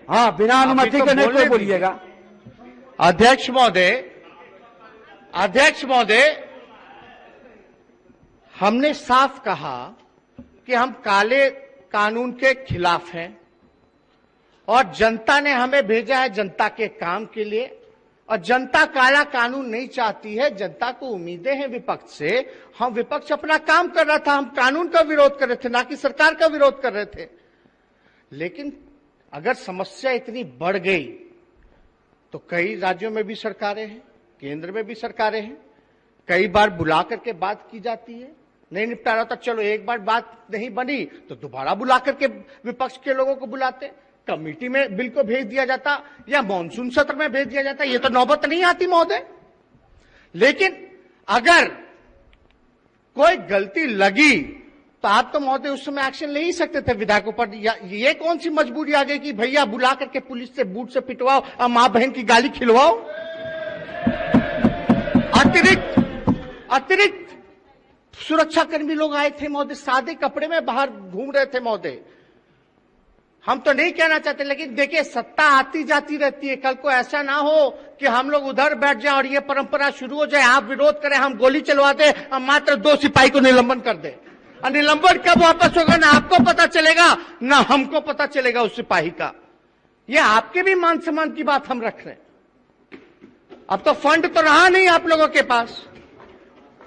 हाँ, बिना अनुमति के नहीं कोई बोलिएगा। अध्यक्ष महोदय, हमने साफ कहा कि हम काले कानून के खिलाफ हैं और जनता ने हमें भेजा है जनता के काम के लिए, और जनता काला कानून नहीं चाहती है। जनता को उम्मीदें हैं विपक्ष से। हम विपक्ष अपना काम कर रहा था, हम कानून का विरोध कर रहे थे, ना कि सरकार का विरोध कर रहे थे। लेकिन अगर समस्या इतनी बढ़ गई तो कई राज्यों में भी सरकारें हैं, केंद्र में भी सरकारें हैं, कई बार बुला करके बात की जाती है, नहीं निपटा रहा था, चलो एक बार बात नहीं बनी तो दोबारा बुला करके विपक्ष के लोगों को बुलाते, कमेटी में बिल को भेज दिया जाता या मॉनसून सत्र में भेज दिया जाता। ये तो नौबत नहीं आती महोदय। लेकिन अगर कोई गलती लगी तो आप तो महोदय उस समय एक्शन ले ही सकते थे विधायकों पर। ये कौन सी मजबूरी आ गई कि भैया बुला करके पुलिस से बूट से पिटवाओ और मां बहन की गाली खिलवाओ। अतिरिक्त सुरक्षाकर्मी लोग आए थे महोदय, सादे कपड़े में बाहर घूम रहे थे महोदय। हम तो नहीं कहना चाहते, लेकिन देखिए सत्ता आती जाती रहती है। कल को ऐसा ना हो कि हम लोग उधर बैठ जाए और ये परंपरा शुरू हो जाए, आप विरोध करें, हम गोली चलवा दे और मात्र 2 सिपाही को निलंबन कर दे। और निलंबन कब वापस होगा ना आपको पता चलेगा ना हमको पता चलेगा उस सिपाही का। ये आपके भी मान सम्मान की बात हम रख रहे हैं। अब तो फंड तो रहा नहीं आप लोगों के पास,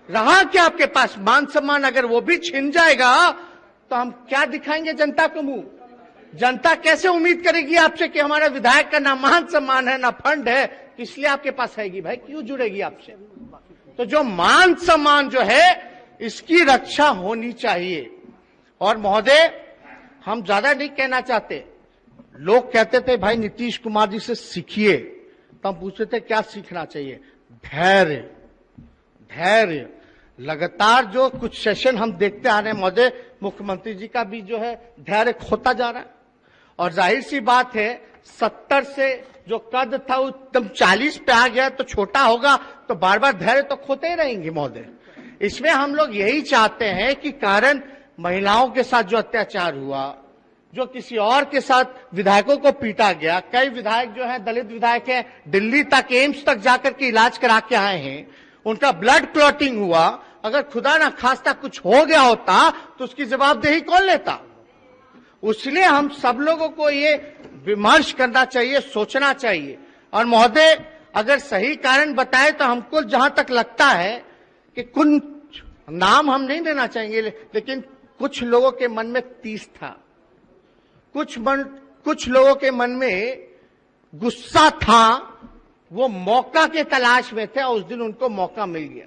रहा क्या आपके पास? मान सम्मान अगर वो भी छिन जाएगा तो हम क्या दिखाएंगे जनता को मुंह? जनता कैसे उम्मीद करेगी आपसे कि हमारा विधायक का ना मान सम्मान है ना फंड है, इसलिए आपके पास आएगी भाई, क्यों जुड़ेगी आपसे? तो जो मान सम्मान जो है इसकी रक्षा होनी चाहिए। और महोदय हम ज्यादा नहीं कहना चाहते। लोग कहते थे भाई नीतीश कुमार जी से सीखिए, तो हम पूछते थे क्या सीखना चाहिए? धैर्य। लगातार जो कुछ सेशन हम देखते आ रहे हैं महोदय, मुख्यमंत्री जी का भी जो है धैर्य खोता जा रहा है। और जाहिर सी बात है 70 से जो कद था वो एकदम 40 पे आ गया, तो छोटा होगा तो बार बार धैर्य तो खोते ही रहेंगे महोदय। इसमें हम लोग यही चाहते हैं कि कारण महिलाओं के साथ जो अत्याचार हुआ, जो किसी और के साथ विधायकों को पीटा गया, कई विधायक जो हैं दलित विधायक हैं, दिल्ली तक एम्स तक जाकर के इलाज करा के आए हैं, उनका ब्लड क्लॉटिंग हुआ। अगर खुदा ना खास्ता कुछ हो गया होता तो उसकी जवाबदेही कौन लेता? इसलिए हम सब लोगों को ये विमर्श करना चाहिए, सोचना चाहिए। और महोदय अगर सही कारण बताए तो हमको जहां तक लगता है कि कुछ नाम हम नहीं लेना चाहेंगे, लेकिन कुछ लोगों के मन में तीस था, कुछ लोगों के मन में गुस्सा था, वो मौका के तलाश में थे और उस दिन उनको मौका मिल गया।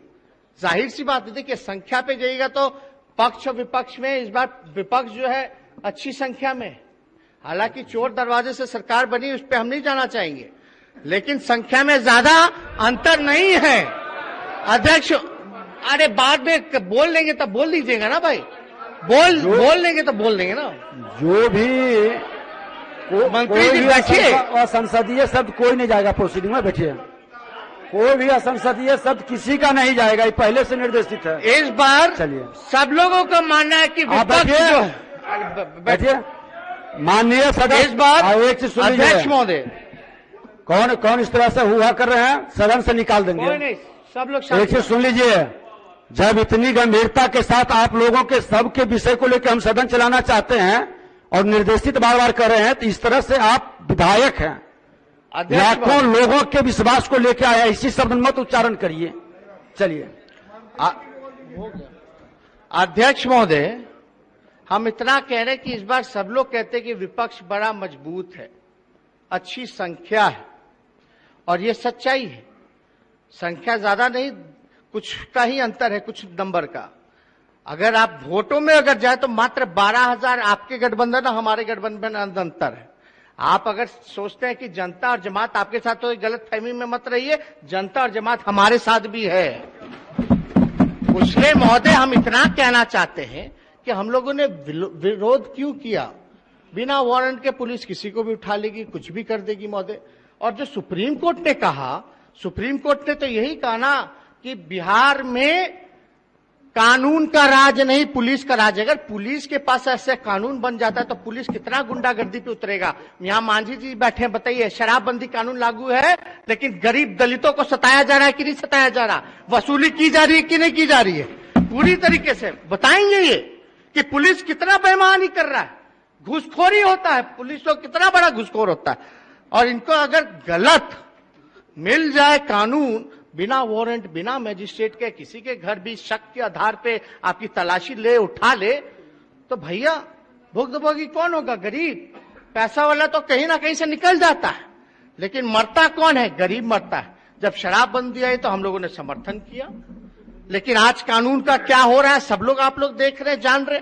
जाहिर सी बात है कि संख्या पे जाइएगा तो पक्ष और विपक्ष में इस बार विपक्ष जो है अच्छी संख्या में, हालांकि चोर दरवाजे से सरकार बनी उस पर हम नहीं जाना चाहेंगे, लेकिन संख्या में ज्यादा अंतर नहीं है। अध्यक्ष अरे बाद में बोल लेंगे तब बोल लीजिएगा ना भाई, बोल लेंगे तो बोल देंगे ना। जो भी मंत्री जी बैठिए। असंसदीय शब्द कोई नहीं जाएगा प्रोसीडिंग में, बैठिए। कोई भी असंसदीय शब्द किसी का नहीं जाएगा, ये पहले से निर्देशित है। इस बार चलिए सब लोगों का मानना है कि बैठिए माननीय सदस्य। इस बार एक चीज सुन लीजिए अध्यक्ष महोदय, कौन इस तरह से हुआ कर रहे हैं, सदन से निकाल देंगे। कोई नहीं, सब लोग एक चीज सुन लीजिए, जब इतनी गंभीरता के साथ आप लोगों के सबके विषय को लेकर हम सदन चलाना चाहते हैं और निर्देशित बार बार कर रहे हैं, तो इस तरह से आप विधायक हैं, लाखों लोगों के विश्वास को लेकर आया, इसी शब्द मत उच्चारण करिए। चलिए अध्यक्ष महोदय, हम इतना कह रहे हैं कि इस बार सब लोग कहते हैं कि विपक्ष बड़ा मजबूत है, अच्छी संख्या है, और ये सच्चाई है। संख्या ज्यादा नहीं, कुछ का ही अंतर है, कुछ नंबर का। अगर आप वोटों में अगर जाए तो मात्र 12,000 आपके गठबंधन और हमारे गठबंधन अंतर है। आप अगर सोचते हैं कि जनता और जमात आपके साथ, तो गलत फहमी में मत रहिए, जनता और जमात हमारे साथ भी है। इसलिए महोदय हम इतना कहना चाहते हैं कि हम लोगों ने विरोध क्यों किया? बिना वारंट के पुलिस किसी को भी उठा लेगी, कुछ भी कर देगी महोदय। और जो सुप्रीम कोर्ट ने कहा, सुप्रीम कोर्ट ने तो यही कहा ना कि बिहार में कानून का राज नहीं, पुलिस का राज। अगर पुलिस के पास ऐसे कानून बन जाता है तो पुलिस कितना गुंडागर्दी पे उतरेगा। यहाँ मांझी जी बैठे हैं, बताइए, शराबबंदी कानून लागू है, लेकिन गरीब दलितों को सताया जा रहा है कि नहीं सताया जा रहा, वसूली की जा रही है कि नहीं की जा रही है, पूरी तरीके से बताएंगे ये कि पुलिस कितना बेईमानी कर रहा है, घूसखोरी होता है, पुलिस तो कितना बड़ा घूसखोर होता है। और इनको अगर गलत मिल जाए कानून, बिना वारंट, बिना मजिस्ट्रेट के किसी के घर भी शक के आधार पे आपकी तलाशी ले, उठा ले, तो भैया भुगतभोगी कौन होगा? गरीब। पैसा वाला तो कहीं ना कहीं से निकल जाता है, लेकिन मरता कौन है? गरीब मरता है। जब शराबबंदी आई तो हम लोगों ने समर्थन किया, लेकिन आज कानून का क्या हो रहा है सब लोग, आप लोग देख रहे, जान रहे,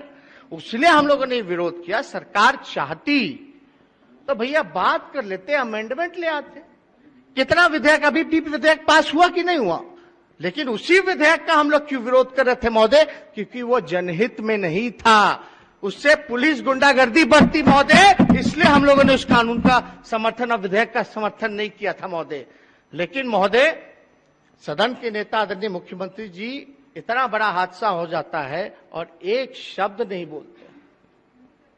इसलिए हम लोगों ने विरोध किया। सरकार चाहती तो भैया बात कर लेते, अमेंडमेंट ले आते। कितना विधेयक, अभी भी विधेयक पास हुआ कि नहीं हुआ, लेकिन उसी विधेयक का हम लोग क्यों विरोध कर रहे थे महोदय? क्योंकि वो जनहित में नहीं था, उससे पुलिस गुंडागर्दी बढ़ती महोदय, इसलिए हम लोगों ने उस कानून का समर्थन और विधेयक का समर्थन नहीं किया था महोदय। लेकिन महोदय, सदन के नेता आदरणीय मुख्यमंत्री जी, इतना बड़ा हादसा हो जाता है और एक शब्द नहीं बोलते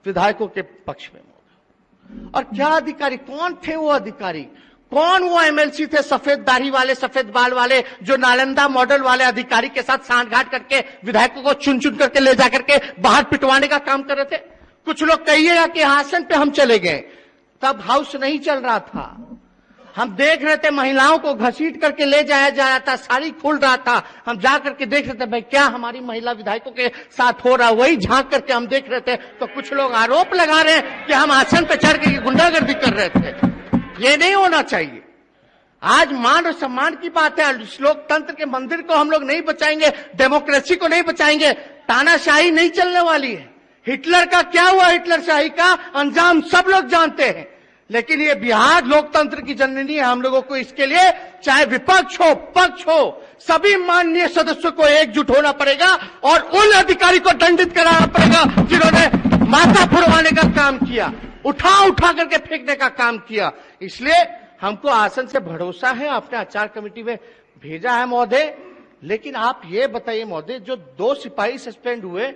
विधायकों के पक्ष में महोदय। और क्या अधिकारी, कौन थे वो अधिकारी, कौन वो एमएलसी थे सफेद दाढ़ी वाले, सफेद बाल वाले, जो नालंदा मॉडल वाले अधिकारी के साथ सांठगांठ करके विधायकों को चुन चुन करके ले जाकर के बाहर पिटवाने का काम कर रहे थे? कुछ लोग कहिएगा कि आसन पे हम चले गए, तब हाउस नहीं चल रहा था, हम देख रहे थे महिलाओं को घसीट करके ले जाया जा रहा था, साड़ी खुल रहा था, हम जा करके देख रहे थे भाई क्या हमारी महिला विधायकों के साथ हो रहा, वही झांक करके हम देख रहे थे। तो कुछ लोग आरोप लगा रहे हैं कि हम आसन पे चढ़ के गुंडागर्दी कर रहे थे। ये नहीं होना चाहिए। आज मान और सम्मान की बात है, लोकतंत्र के मंदिर को हम लोग नहीं बचाएंगे, डेमोक्रेसी को नहीं बचाएंगे, तानाशाही नहीं चलने वाली है। हिटलर का क्या हुआ, हिटलर शाही का अंजाम सब लोग जानते हैं, लेकिन ये बिहार लोकतंत्र की जननी है। हम लोगों को इसके लिए चाहे विपक्ष हो पक्ष हो, सभी माननीय सदस्यों को एकजुट होना पड़ेगा और उन अधिकारी को दंडित कराना पड़ेगा जिन्होंने माथा फुड़वाने का काम किया, उठा उठा करके फेंकने का काम किया। इसलिए हमको आसन से भरोसा है, आपने आचार कमेटी में भेजा है महोदय। लेकिन आप ये बताइए महोदय, जो 2 सिपाही सस्पेंड हुए,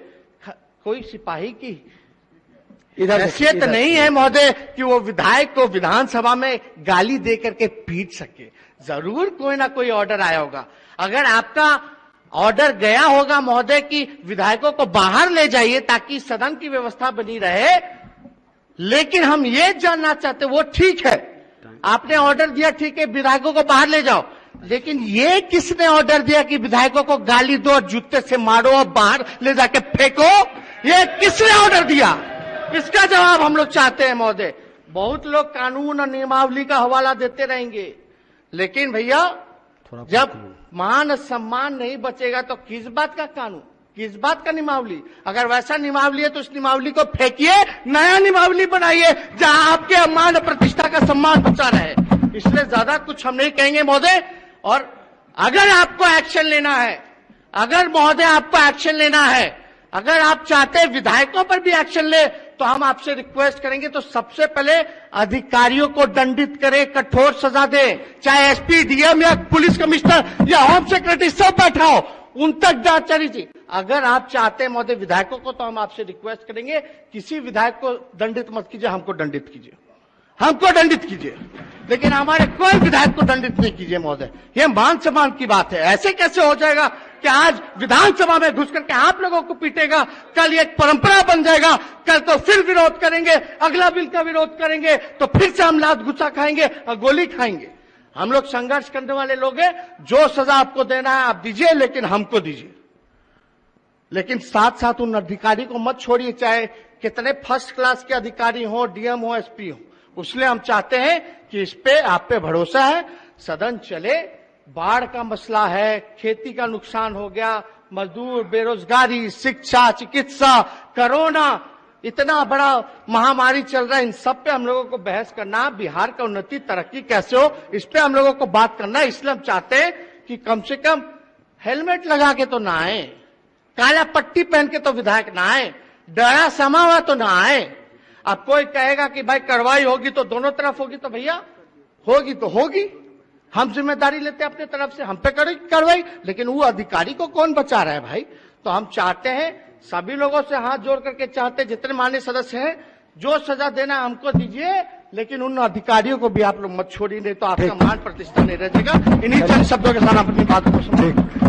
कोई सिपाही की हैसियत नहीं है महोदय कि वो विधायक को विधानसभा में गाली दे करके पीट सके। जरूर कोई ना कोई ऑर्डर आया होगा। अगर आपका ऑर्डर गया होगा महोदय कि विधायकों को बाहर ले जाइए ताकि सदन की व्यवस्था बनी रहे, लेकिन हम ये जानना चाहते, वो ठीक है आपने ऑर्डर दिया, ठीक है विधायकों को बाहर ले जाओ, लेकिन ये किसने ऑर्डर दिया कि विधायकों को गाली दो और जूते से मारो और बाहर ले जाके फेंको? ये किसने ऑर्डर दिया? इसका जवाब हम लोग चाहते हैं महोदय। बहुत लोग कानून और नियमावली का हवाला देते रहेंगे, लेकिन भैया जब मान सम्मान नहीं बचेगा तो किस बात का कानून, किस बात का नियमावली? अगर वैसा नियमावली है तो उस नियमावली को फेंकिए, नया नियमावली बनाइए जहां आपके मान और प्रतिष्ठा का सम्मान बचा रहे। इसलिए ज्यादा कुछ हम नहीं कहेंगे महोदय। और अगर आपको एक्शन लेना है, अगर महोदय आपको एक्शन लेना है, अगर आप चाहते हैं विधायकों पर भी एक्शन ले, तो हम आपसे रिक्वेस्ट करेंगे तो सबसे पहले अधिकारियों को दंडित करें, कठोर सजा दें, चाहे एसपी, डीएम या पुलिस कमिश्नर या होम सेक्रेटरी सब बैठा हो, उन तक जांच चली थी। अगर आप चाहते हैं महोदय विधायकों को, तो हम आपसे रिक्वेस्ट करेंगे किसी विधायक को दंडित मत कीजिए, हमको दंडित कीजिए, हमको दंडित कीजिए, लेकिन हमारे कोई विधायक को दंडित नहीं कीजिए महोदय। ये मान सम्मान की बात है। ऐसे कैसे हो जाएगा कि आज विधानसभा में घुस करके आप लोगों को पीटेगा, कल एक परंपरा बन जाएगा, कल तो फिर विरोध करेंगे, अगला बिल का विरोध करेंगे तो फिर से हम लात गुस्सा खाएंगे और गोली खाएंगे। हम लोग संघर्ष करने वाले लोग हैं, जो सजा आपको देना है आप दीजिए, लेकिन हमको दीजिए। लेकिन साथ साथ उन अधिकारी को मत छोड़िए, चाहे कितने फर्स्ट क्लास के अधिकारी हो, डीएम हो, एसपी हो। उसलिए हम चाहते हैं कि इस पे आप पे भरोसा है, सदन चले। बाढ़ का मसला है, खेती का नुकसान हो गया, मजदूर, बेरोजगारी, शिक्षा, चिकित्सा, कोरोना, इतना बड़ा महामारी चल रहा है, इन सब पे हम लोगों को बहस करना, बिहार का उन्नति तरक्की कैसे हो इस पे हम लोगों को बात करना। इसलिए हम चाहते हैं कि कम से कम हेलमेट लगा के तो ना आए, काला पट्टी पहन के तो विधायक ना आए, डरा समा हुआ तो ना आए। अब कोई कहेगा कि भाई कार्रवाई होगी तो दोनों तरफ होगी, तो भैया होगी तो होगी, हम जिम्मेदारी लेते हैं अपने तरफ से, हम पे करेगी कार्रवाई। लेकिन वो अधिकारी को कौन बचा रहा है भाई? तो हम चाहते हैं, सभी लोगों से हाथ जोड़ करके चाहते हैं, जितने माननीय सदस्य हैं, जो सजा देना हमको दीजिए, लेकिन उन अधिकारियों को भी आप लोग मत छोड़िए, नहीं तो आपका मान प्रतिष्ठा नहीं रहेगा। इन्हीं चंद शब्दों के साथ अपनी बात को